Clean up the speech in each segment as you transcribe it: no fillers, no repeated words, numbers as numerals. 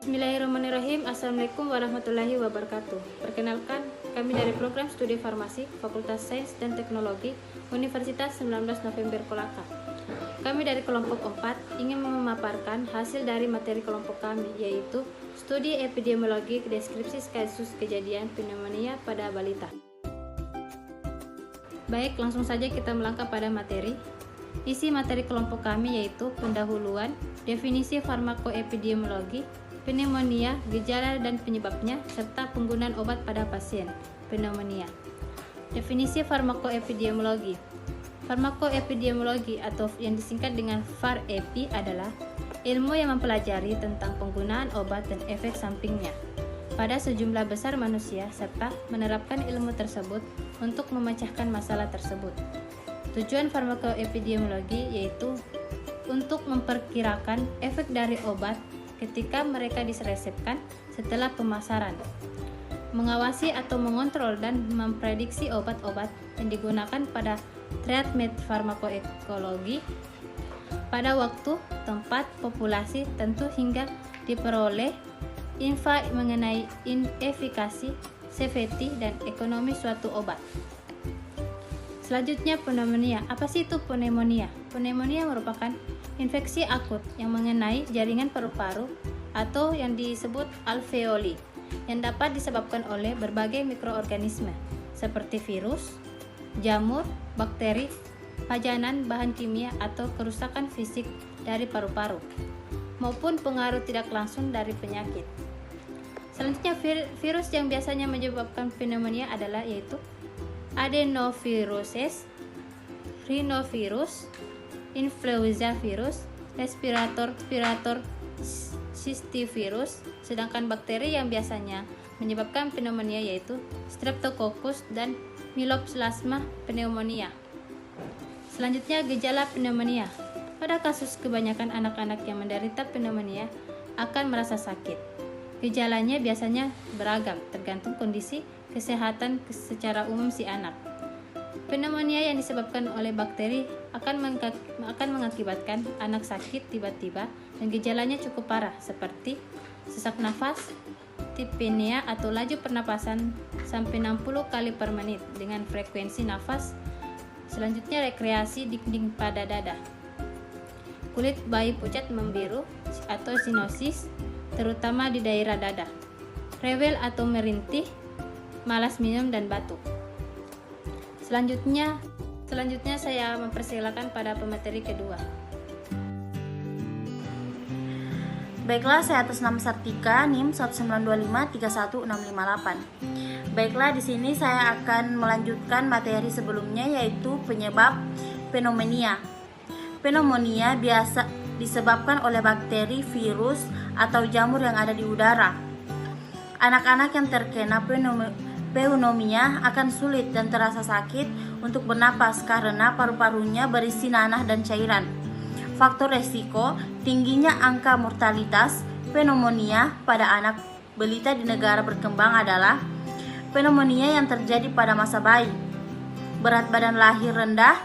Bismillahirrahmanirrahim. Assalamualaikum warahmatullahi wabarakatuh. Perkenalkan, kami dari program studi farmasi Fakultas Sains dan Teknologi Universitas 19 November Kolaka. Kami dari kelompok 4 ingin memaparkan hasil dari materi kelompok kami, yaitu studi epidemiologi deskripsi kasus kejadian pneumonia pada balita. Baik, langsung saja kita melangkah pada materi. Isi materi kelompok kami yaitu pendahuluan, definisi farmakoepidemiologi, pneumonia, gejala dan penyebabnya, serta penggunaan obat pada pasien pneumonia. Definisi farmakoepidemiologi. Farmakoepidemiologi atau yang disingkat dengan FAR-EPI adalah ilmu yang mempelajari tentang penggunaan obat dan efek sampingnya pada sejumlah besar manusia serta menerapkan ilmu tersebut untuk memecahkan masalah tersebut. Tujuan farmakoepidemiologi yaitu untuk memperkirakan efek dari obat ketika mereka diresepkan setelah pemasaran, mengawasi atau mengontrol dan memprediksi obat-obat yang digunakan pada treatment farmakoekologi pada waktu, tempat, populasi tentu hingga diperoleh info mengenai efikasi, safety, dan ekonomi suatu obat. Selanjutnya pneumonia. Apa sih itu pneumonia? Pneumonia merupakan infeksi akut yang mengenai jaringan paru-paru atau yang disebut alveoli yang dapat disebabkan oleh berbagai mikroorganisme seperti virus, jamur, bakteri, pajanan, bahan kimia atau kerusakan fisik dari paru-paru maupun pengaruh tidak langsung dari penyakit. Selanjutnya virus yang biasanya menyebabkan pneumonia adalah yaitu adenoviruses, rhinovirus, influenza virus, respirator cystivirus, sedangkan bakteri yang biasanya menyebabkan pneumonia yaitu Streptococcus dan Mycoplasma pneumonia. Selanjutnya gejala pneumonia. Pada kasus kebanyakan anak-anak yang menderita pneumonia akan merasa sakit. Gejalanya biasanya beragam tergantung kondisi kesehatan secara umum si anak. Pneumonia yang disebabkan oleh bakteri akan mengakibatkan anak sakit tiba-tiba dan gejalanya cukup parah seperti sesak nafas, tipenia atau laju pernapasan sampai 60 kali per menit dengan frekuensi nafas. Selanjutnya rekreasi dinding pada dada. Kulit bayi pucat membiru atau sinosis terutama di daerah dada. Rewel atau merintih, malas minum dan batuk. Selanjutnya saya mempersilakan pada pemateri kedua. Baiklah, saya atas nama Sartika, NIM 192531658. Baiklah, di sini saya akan melanjutkan materi sebelumnya yaitu penyebab pneumonia. Pneumonia biasa disebabkan oleh bakteri, virus, atau jamur yang ada di udara. Anak-anak yang terkena pneumonia akan sulit dan terasa sakit untuk bernapas karena paru-parunya berisi nanah dan cairan. Faktor resiko tingginya angka mortalitas pneumonia pada anak balita di negara berkembang adalah pneumonia yang terjadi pada masa bayi, berat badan lahir rendah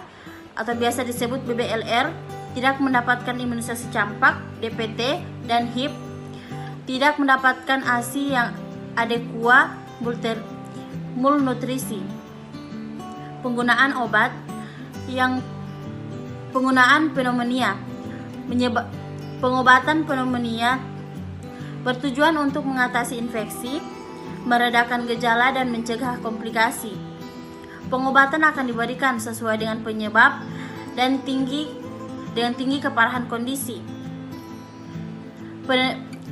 atau biasa disebut BBLR, tidak mendapatkan imunisasi campak, DPT, dan HIP, tidak mendapatkan ASI yang adekua, malnutrisi. Penggunaan obat yang penggunaan pneumonia. Pengobatan pneumonia bertujuan untuk mengatasi infeksi, meredakan gejala dan mencegah komplikasi. Pengobatan akan diberikan sesuai dengan penyebab dan tinggi keparahan kondisi.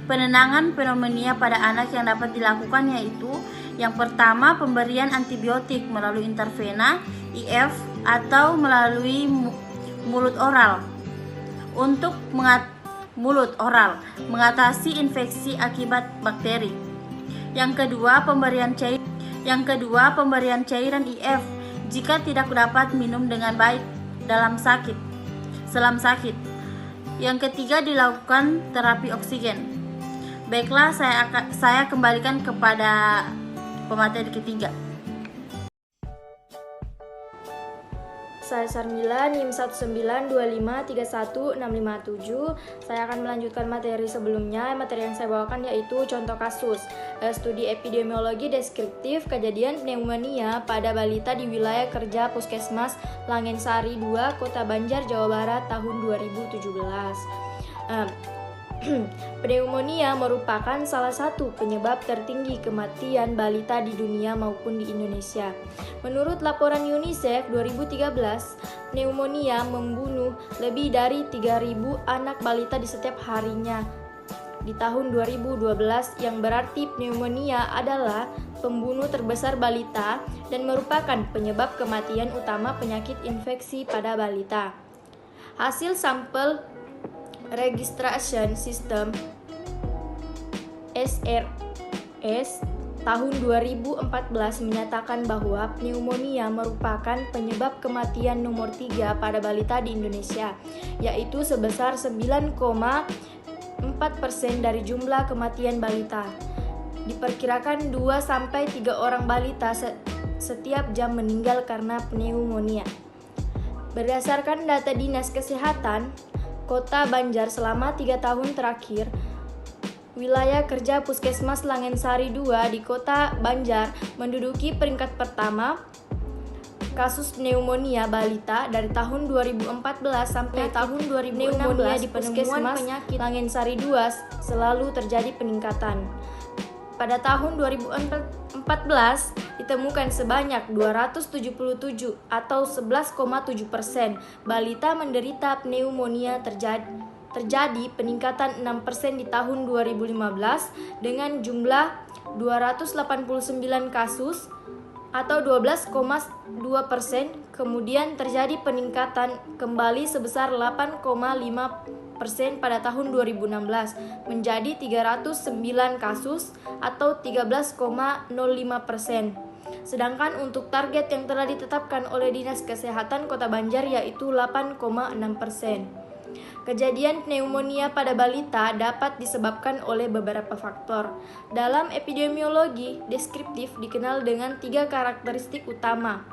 Penenangan pneumonia pada anak yang dapat dilakukan yaitu yang pertama, pemberian antibiotik melalui intravena, IF, atau melalui mulut oral untuk mengatasi infeksi akibat bakteri. Yang kedua, pemberian cairan IF jika tidak dapat minum dengan baik selam sakit. Yang ketiga, dilakukan terapi oksigen. Baiklah, saya kembalikan kepada pemateri ketiga. Saya Sarmila, NIM 192531657. Saya akan melanjutkan materi sebelumnya. Materi yang saya bawakan yaitu contoh kasus studi epidemiologi deskriptif kejadian pneumonia pada balita di wilayah kerja Puskesmas Langensari 2, Kota Banjar, Jawa Barat tahun 2017. Pneumonia merupakan salah satu penyebab tertinggi kematian balita di dunia maupun di Indonesia. Menurut laporan UNICEF 2013, pneumonia membunuh lebih dari 3.000 anak balita di setiap harinya. Di tahun 2012, yang berarti pneumonia adalah pembunuh terbesar balita dan merupakan penyebab kematian utama penyakit infeksi pada balita. Hasil sampel Registration System SRS tahun 2014 menyatakan bahwa pneumonia merupakan penyebab kematian nomor 3 pada balita di Indonesia, yaitu sebesar 9,4% dari jumlah kematian balita. Diperkirakan 2-3 orang balita setiap jam meninggal karena pneumonia. Berdasarkan data Dinas Kesehatan Kota Banjar selama 3 tahun terakhir, wilayah kerja Puskesmas Langensari 2 di Kota Banjar menduduki peringkat pertama kasus pneumonia balita dari tahun 2014 sampai tahun 2016. Di Puskesmas Langensari 2 selalu terjadi peningkatan. Pada tahun 2014 ditemukan sebanyak 277 atau 11,7% balita menderita pneumonia. Terjadi peningkatan 6% di tahun 2015 dengan jumlah 289 kasus atau 12,2%. Kemudian terjadi peningkatan kembali sebesar 8,5% pada tahun 2016 menjadi 309 kasus atau 13,05%. Sedangkan untuk target yang telah ditetapkan oleh Dinas Kesehatan Kota Banjar yaitu 8,6%. Kejadian pneumonia pada balita dapat disebabkan oleh beberapa faktor. Dalam epidemiologi deskriptif dikenal dengan 3 karakteristik utama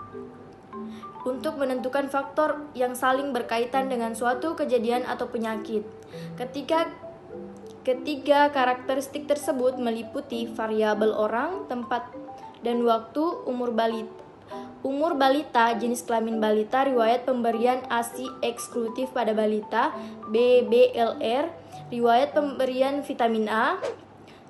untuk menentukan faktor yang saling berkaitan dengan suatu kejadian atau penyakit. Ketiga karakteristik tersebut meliputi variabel orang, tempat, dan waktu, umur balita, jenis kelamin balita, riwayat pemberian ASI eksklusif pada balita, BBLR, riwayat pemberian vitamin A,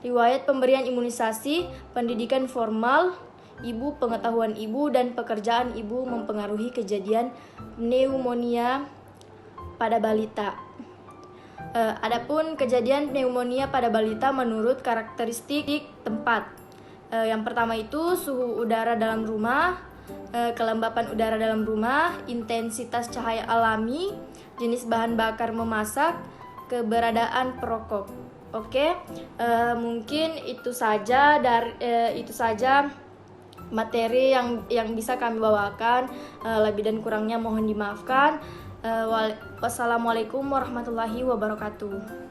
riwayat pemberian imunisasi, pendidikan formal ibu, pengetahuan ibu, dan pekerjaan ibu mempengaruhi kejadian pneumonia pada balita. Adapun kejadian pneumonia pada balita menurut karakteristik tempat. Yang pertama itu suhu udara dalam rumah, kelembapan udara dalam rumah, intensitas cahaya alami, jenis bahan bakar memasak, keberadaan perokok. Oke, mungkin itu saja materi yang bisa kami bawakan. Lebih dan kurangnya mohon dimaafkan. Wassalamualaikum warahmatullahi wabarakatuh.